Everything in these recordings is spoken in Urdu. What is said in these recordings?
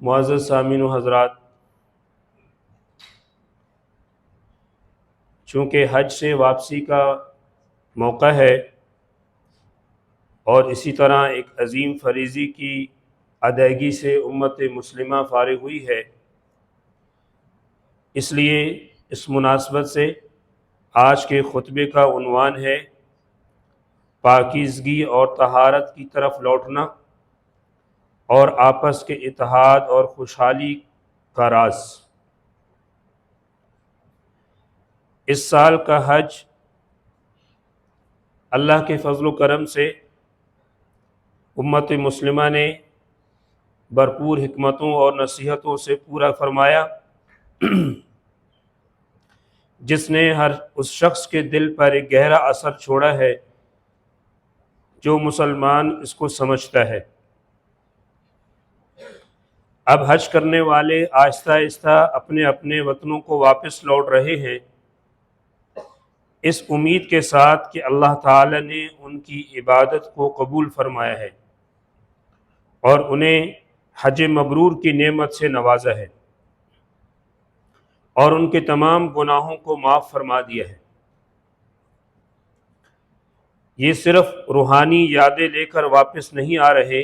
معزز سامعین و حضرات، چونکہ حج سے واپسی کا موقع ہے اور اسی طرح ایک عظیم فریضے کی ادائیگی سے امت مسلمہ فارغ ہوئی ہے، اس لیے اس مناسبت سے آج کے خطبے کا عنوان ہے پاکیزگی اور طہارت کی طرف لوٹنا اور آپس کے اتحاد اور خوشحالی کا راز۔ اس سال کا حج اللہ کے فضل و کرم سے امت مسلمہ نے بھرپور حکمتوں اور نصیحتوں سے پورا فرمایا، جس نے ہر اس شخص کے دل پر ایک گہرا اثر چھوڑا ہے جو مسلمان اس کو سمجھتا ہے۔ اب حج کرنے والے آہستہ آہستہ اپنے اپنے وطنوں کو واپس لوٹ رہے ہیں، اس امید کے ساتھ کہ اللہ تعالی نے ان کی عبادت کو قبول فرمایا ہے اور انہیں حج مبرور کی نعمت سے نوازا ہے اور ان کے تمام گناہوں کو معاف فرما دیا ہے۔ یہ صرف روحانی یادیں لے کر واپس نہیں آ رہے،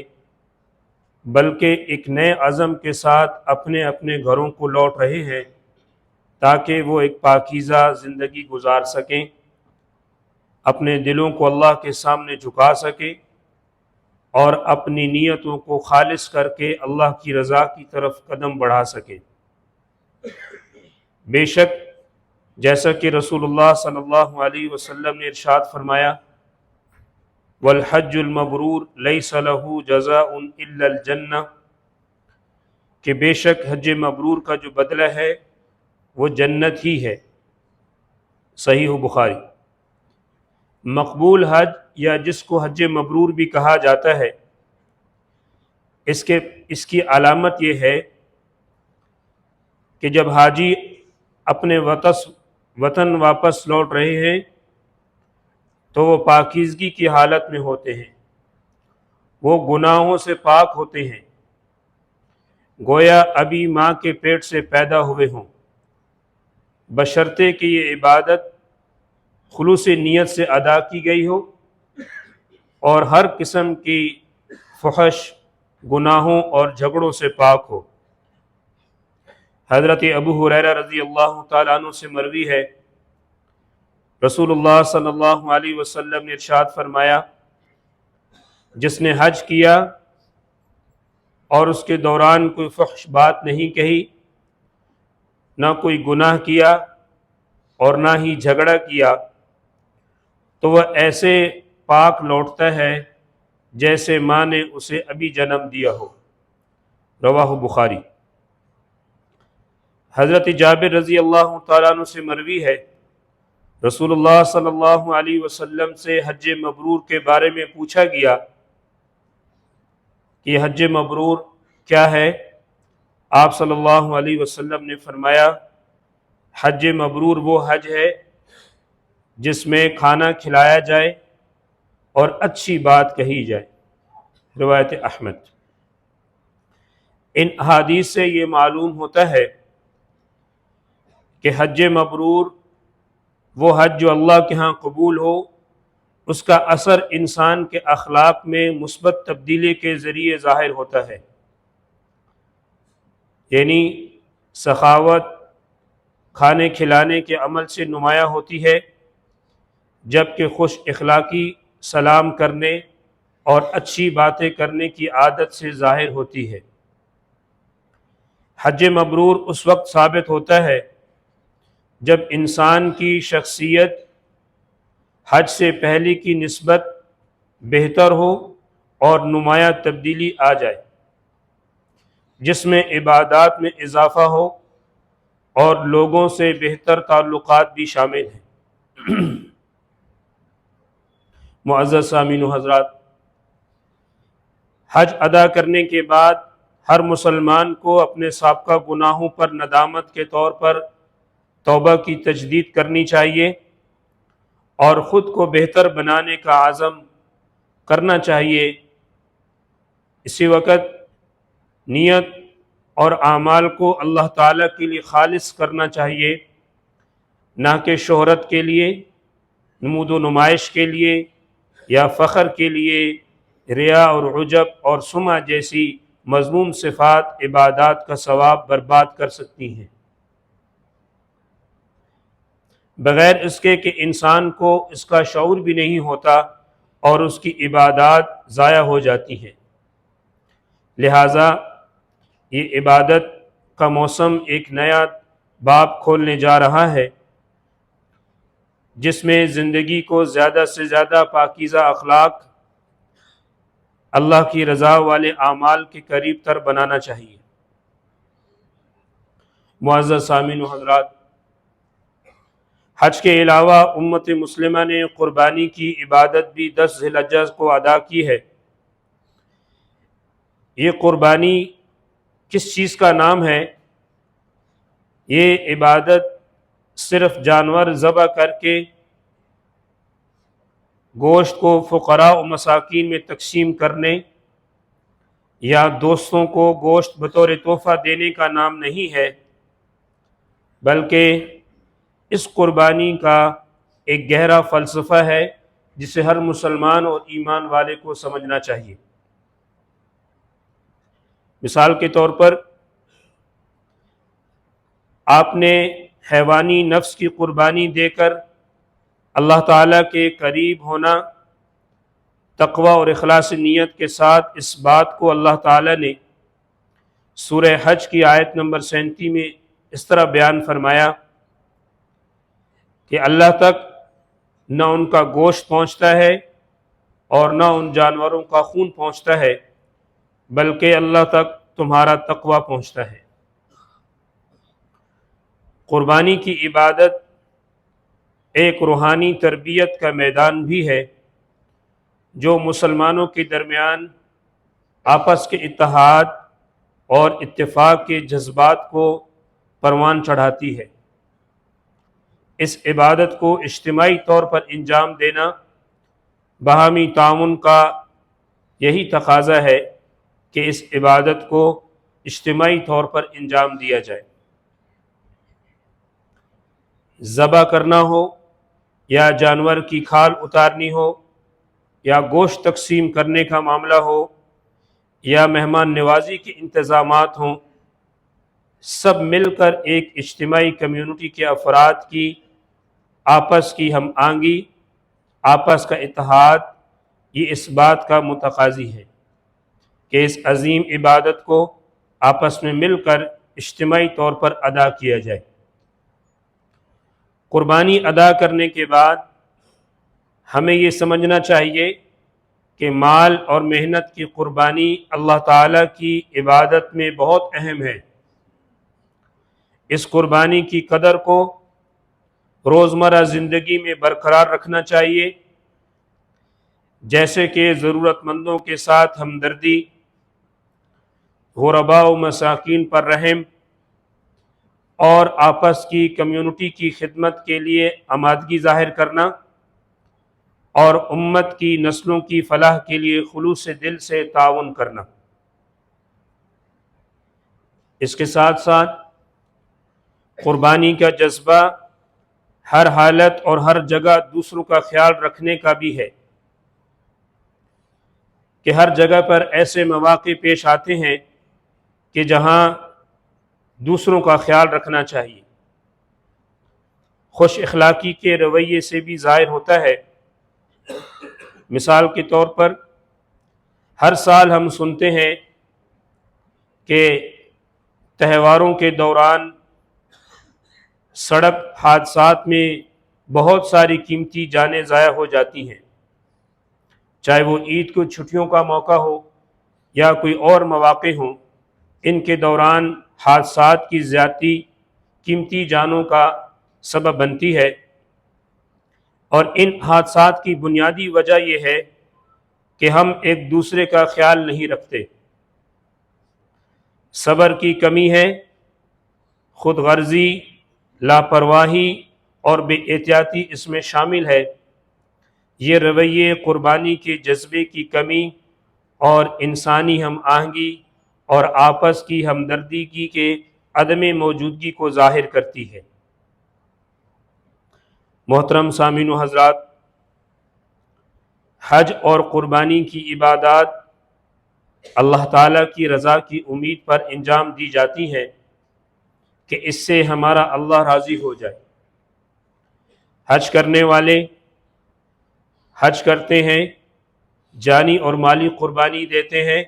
بلکہ ایک نئے عزم کے ساتھ اپنے اپنے گھروں کو لوٹ رہے ہیں تاکہ وہ ایک پاکیزہ زندگی گزار سکیں، اپنے دلوں کو اللہ کے سامنے جھکا سکیں اور اپنی نیتوں کو خالص کر کے اللہ کی رضا کی طرف قدم بڑھا سکیں۔ بے شک جیسا کہ رسول اللہ صلی اللہ علیہ وسلم نے ارشاد فرمایا، والحج المبرور لیس له جزاء الا الجنہ، کہ بے شک حج مبرور کا جو بدلہ ہے وہ جنت ہی ہے۔ صحیح بخاری۔ مقبول حج یا جس کو حج مبرور بھی کہا جاتا ہے، اس کی علامت یہ ہے کہ جب حاجی اپنے وطن واپس لوٹ رہے ہیں تو وہ پاکیزگی کی حالت میں ہوتے ہیں، وہ گناہوں سے پاک ہوتے ہیں، گویا ابھی ماں کے پیٹ سے پیدا ہوئے ہوں، بشرطے کہ یہ عبادت خلوص نیت سے ادا کی گئی ہو اور ہر قسم کی فحش، گناہوں اور جھگڑوں سے پاک ہو۔ حضرت ابو ہریرہ رضی اللہ تعالیٰ عنہ سے مروی ہے، رسول اللہ صلی اللہ علیہ وسلم نے ارشاد فرمایا، جس نے حج کیا اور اس کے دوران کوئی فحش بات نہیں کہی، نہ کوئی گناہ کیا اور نہ ہی جھگڑا کیا، تو وہ ایسے پاک لوٹتا ہے جیسے ماں نے اسے ابھی جنم دیا ہو۔ رواہ بخاری۔ حضرت جابر رضی اللہ تعالیٰ عنہ سے مروی ہے، رسول اللہ صلی اللہ علیہ وسلم سے حج مبرور کے بارے میں پوچھا گیا کہ حج مبرور کیا ہے؟ آپ صلی اللہ علیہ وسلم نے فرمایا، حج مبرور وہ حج ہے جس میں کھانا کھلایا جائے اور اچھی بات کہی جائے۔ روایت احمد۔ ان احادیث سے یہ معلوم ہوتا ہے کہ حج مبرور وہ حج جو اللہ کے ہاں قبول ہو، اس کا اثر انسان کے اخلاق میں مثبت تبدیلی کے ذریعے ظاہر ہوتا ہے، یعنی سخاوت کھانے کھلانے کے عمل سے نمایاں ہوتی ہے، جبکہ خوش اخلاقی سلام کرنے اور اچھی باتیں کرنے کی عادت سے ظاہر ہوتی ہے۔ حج مبرور اس وقت ثابت ہوتا ہے جب انسان کی شخصیت حج سے پہلے کی نسبت بہتر ہو اور نمایاں تبدیلی آ جائے، جس میں عبادات میں اضافہ ہو اور لوگوں سے بہتر تعلقات بھی شامل ہیں۔ معزز سامعین و حضرات، حج ادا کرنے کے بعد ہر مسلمان کو اپنے سابقہ گناہوں پر ندامت کے طور پر توبہ کی تجدید کرنی چاہیے اور خود کو بہتر بنانے کا عزم کرنا چاہیے۔ اسی وقت نیت اور اعمال کو اللہ تعالیٰ کے لیے خالص کرنا چاہیے، نہ کہ شہرت کے لیے، نمود و نمائش کے لیے یا فخر کے لیے۔ ریا اور عجب اور سمعہ جیسی مذموم صفات عبادات کا ثواب برباد کر سکتی ہیں، بغیر اس کے کہ انسان کو اس کا شعور بھی نہیں ہوتا اور اس کی عبادات ضائع ہو جاتی ہیں۔ لہٰذا یہ عبادت کا موسم ایک نیا باب کھولنے جا رہا ہے، جس میں زندگی کو زیادہ سے زیادہ پاکیزہ اخلاق، اللہ کی رضا والے اعمال کے قریب تر بنانا چاہیے۔ معزز سامعین و حضرات، حج کے علاوہ امت مسلمہ نے قربانی کی عبادت بھی 10 ذی الحجہ کو ادا کی ہے۔ یہ قربانی کس چیز کا نام ہے؟ یہ عبادت صرف جانور ذبح کر کے گوشت کو فقراء و مساکین میں تقسیم کرنے یا دوستوں کو گوشت بطور تحفہ دینے کا نام نہیں ہے، بلکہ اس قربانی کا ایک گہرا فلسفہ ہے جسے ہر مسلمان اور ایمان والے کو سمجھنا چاہیے۔ مثال کے طور پر آپ نے حیوانی نفس کی قربانی دے کر اللہ تعالیٰ کے قریب ہونا، تقوی اور اخلاص نیت کے ساتھ۔ اس بات کو اللہ تعالیٰ نے سورہ حج کی آیت نمبر 37 میں اس طرح بیان فرمایا کہ اللہ تک نہ ان کا گوشت پہنچتا ہے اور نہ ان جانوروں کا خون پہنچتا ہے، بلکہ اللہ تک تمہارا تقوی پہنچتا ہے۔ قربانی کی عبادت ایک روحانی تربیت کا میدان بھی ہے، جو مسلمانوں کے درمیان آپس کے اتحاد اور اتفاق کے جذبات کو پروان چڑھاتی ہے۔ اس عبادت کو اجتماعی طور پر انجام دینا باہمی تعاون کا یہی تقاضا ہے کہ اس عبادت کو اجتماعی طور پر انجام دیا جائے۔ ذبح کرنا ہو یا جانور کی کھال اتارنی ہو یا گوشت تقسیم کرنے کا معاملہ ہو یا مہمان نوازی کے انتظامات ہوں، سب مل کر ایک اجتماعی کمیونٹی کے افراد کی آپس کی ہم آہنگی، آپس کا اتحاد، یہ اس بات کا متقاضی ہے کہ اس عظیم عبادت کو آپس میں مل کر اجتماعی طور پر ادا کیا جائے۔ قربانی ادا کرنے کے بعد ہمیں یہ سمجھنا چاہیے کہ مال اور محنت کی قربانی اللہ تعالیٰ کی عبادت میں بہت اہم ہے۔ اس قربانی کی قدر کو روزمرہ زندگی میں برقرار رکھنا چاہیے، جیسے کہ ضرورت مندوں کے ساتھ ہمدردی، غرباء و مساکین پر رحم اور آپس کی کمیونٹی کی خدمت کے لیے آمادگی ظاہر کرنا، اور امت کی نسلوں کی فلاح کے لیے خلوص دل سے تعاون کرنا۔ اس کے ساتھ ساتھ قربانی کا جذبہ ہر حالت اور ہر جگہ دوسروں کا خیال رکھنے کا بھی ہے کہ ہر جگہ پر ایسے مواقع پیش آتے ہیں کہ جہاں دوسروں کا خیال رکھنا چاہیے۔ خوش اخلاقی کے رویے سے بھی ظاہر ہوتا ہے۔ مثال کے طور پر ہر سال ہم سنتے ہیں کہ تہواروں کے دوران سڑک حادثات میں بہت ساری قیمتی جانیں ضائع ہو جاتی ہیں، چاہے وہ عید کو چھٹیوں کا موقع ہو یا کوئی اور مواقع ہوں۔ ان کے دوران حادثات کی زیادتی قیمتی جانوں کا سبب بنتی ہے، اور ان حادثات کی بنیادی وجہ یہ ہے کہ ہم ایک دوسرے کا خیال نہیں رکھتے۔ صبر کی کمی ہے، خود غرضی، لاپرواہی اور بے احتیاطی اس میں شامل ہے۔ یہ رویے قربانی کے جذبے کی کمی اور انسانی ہم آہنگی اور آپس کی ہمدردی کی کے عدم موجودگی کو ظاہر کرتی ہے۔ محترم سامعین و حضرات، حج اور قربانی کی عبادات اللہ تعالیٰ کی رضا کی امید پر انجام دی جاتی ہیں کہ اس سے ہمارا اللہ راضی ہو جائے۔ حج کرنے والے حج کرتے ہیں، جانی اور مالی قربانی دیتے ہیں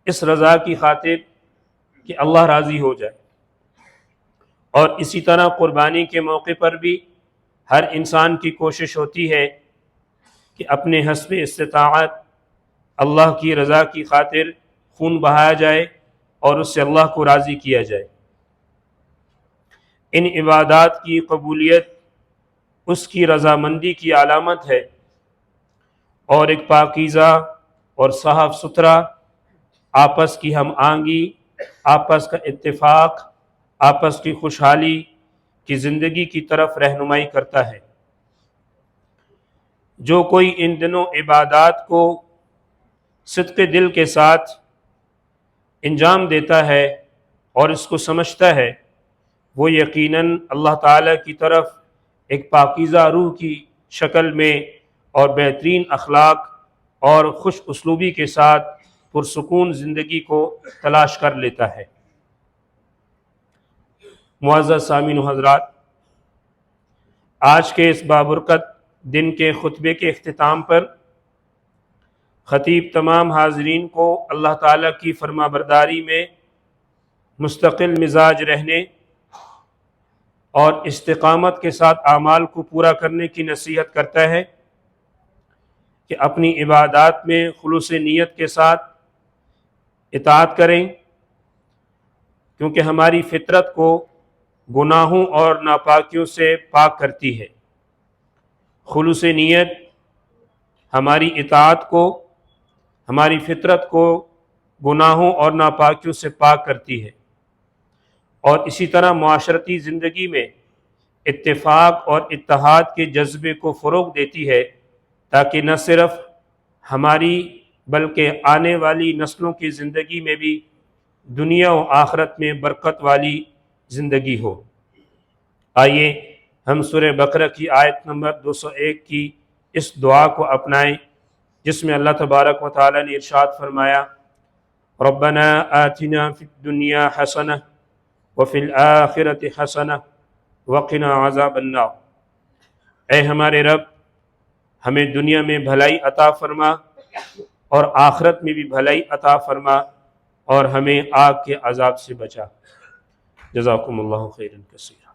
اس رضا کی خاطر کہ اللہ راضی ہو جائے۔ اور اسی طرح قربانی کے موقع پر بھی ہر انسان کی کوشش ہوتی ہے کہ اپنے حسب استطاعت اللہ کی رضا کی خاطر خون بہایا جائے اور اس سے اللہ کو راضی کیا جائے۔ ان عبادات کی قبولیت اس کی رضامندی کی علامت ہے، اور ایک پاکیزہ اور صاف ستھرا آپس کی ہم آہنگی، آپس کا اتفاق، آپس کی خوشحالی کی زندگی کی طرف رہنمائی کرتا ہے۔ جو کوئی ان دنوں عبادات کو صدق دل کے ساتھ انجام دیتا ہے اور اس کو سمجھتا ہے، وہ یقیناً اللہ تعالیٰ کی طرف ایک پاکیزہ روح کی شکل میں اور بہترین اخلاق اور خوش اسلوبی کے ساتھ پرسکون زندگی کو تلاش کر لیتا ہے۔ معزز سامعین و حضرات، آج کے اس بابرکت دن کے خطبے کے اختتام پر خطیب تمام حاضرین کو اللہ تعالیٰ کی فرما برداری میں مستقل مزاج رہنے اور استقامت کے ساتھ اعمال کو پورا کرنے کی نصیحت کرتا ہے کہ اپنی عبادات میں خلوص نیت کے ساتھ اطاعت کریں، کیونکہ ہماری فطرت کو گناہوں اور ناپاکیوں سے پاک کرتی ہے۔ خلوص نیت ہماری اطاعت کو، ہماری فطرت کو گناہوں اور ناپاکیوں سے پاک کرتی ہے، اور اسی طرح معاشرتی زندگی میں اتفاق اور اتحاد کے جذبے کو فروغ دیتی ہے، تاکہ نہ صرف ہماری بلکہ آنے والی نسلوں کی زندگی میں بھی دنیا و آخرت میں برکت والی زندگی ہو۔ آئیے ہم سورہ بقرہ کی آیت نمبر 201 کی اس دعا کو اپنائیں، جس میں اللہ تبارک و تعالیٰ نے ارشاد فرمایا، ربنا آتنا فی الدنیا حسنہ وفی الآخرۃ حسنہ وقنا عذاب النار۔ اے ہمارے رب، ہمیں دنیا میں بھلائی عطا فرما اور آخرت میں بھی بھلائی عطا فرما، اور ہمیں آگ کے عذاب سے بچا۔ جزاکم اللہ خیرا کثیرا۔